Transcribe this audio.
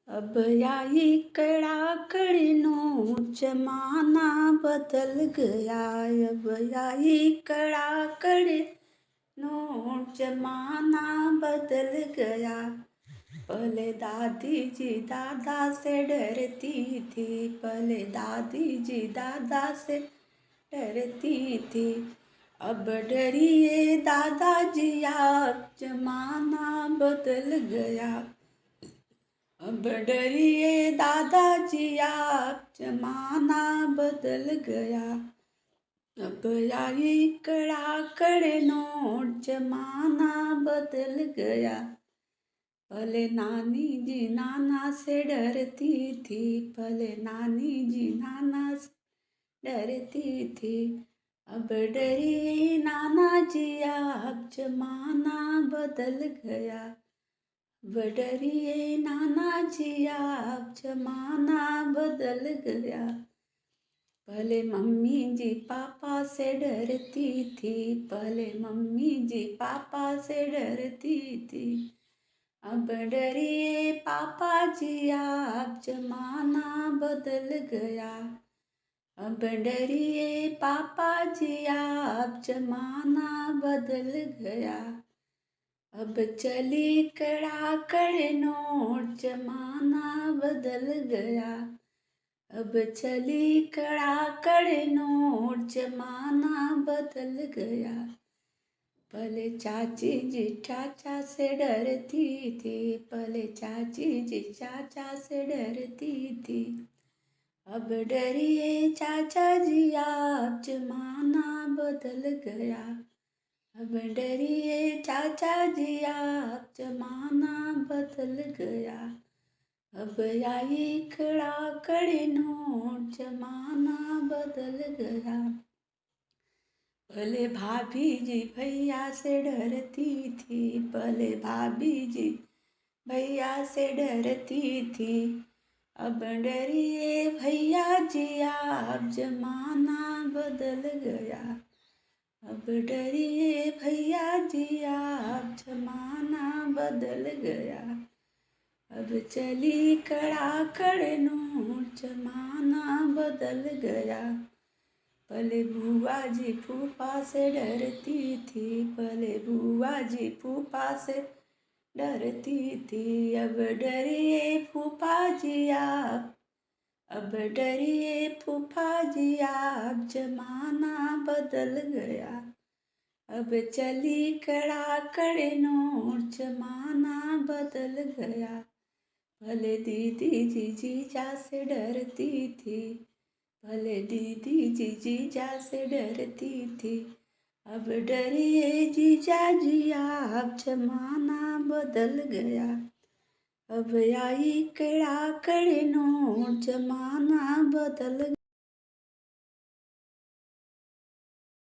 अब आई कड़ाकड़ीनो जमाना बदल गया। अब आई कड़ाकड़ीनो जमाना बदल गया। पहले दादी जी दादा से डरती थी, पहले दादी जी दादा से डरती थी। अब डरिए दादाजी आप, जमाना बदल गया। अब डरिए दादाजी आप, जमाना बदल गया। अब आई कड़ाकड़ी नोट, जमाना बदल गया। पहले नानी जी नाना से डरती थी, पहले नानी जी नाना से डरती थी। अब डरिए नाना जी आप, जमाना बदल गया। डरिए नाना जी आप, जमाना बदल गया। पहले मम्मी जी पापा से डरती थी, पहले मम्मी जी पापा से डरती थी। अब डरिए पापा जी आप, जमाना बदल गया। अब डरिए पापा जी आप, जमाना बदल गया। अब चली कड़ाकड़ी नोट, जमाना बदल गया। अब चली कड़ाकड़ी नोट, जमाना बदल गया। पहले चाची जी चाचा से डरती थी, पहले चाची जी चाचा से डरती थी। अब डरिए चाचा जी आप, जमाना बदल गया। अब डरिए चाचा जी आप, जमाना बदल गया। अब आई कड़ाकड़ी नोट, जमाना बदल गया। पहले भाभी जी भैया से डरती थी, पहले भाभी जी भैया से डरती थी। अब डरिए भैया जी आप, जमाना बदल गया। अब डरिए भैया जी आप, जमाना बदल गया। अब चली कड़ाकड़ी नोट, जमाना बदल गया। पहले बुआ जी फूफा से डरती थी, पहले बुआ जी फूफा से डरती थी। अब डरिए फूफा जी आप, अब डरिए फूफा जी आप, जमाना बदल गया। अब चली कड़ाकड़ी नोट, जमाना बदल गया। पहले दीदी जी जीजा से डरती थी, पहले दीदी जी जीजा से डरती थी। अब डरिए जीजा जी आप, जमाना बदल गया। अब आई कड़ाकड़ी नोट, जमाना बदल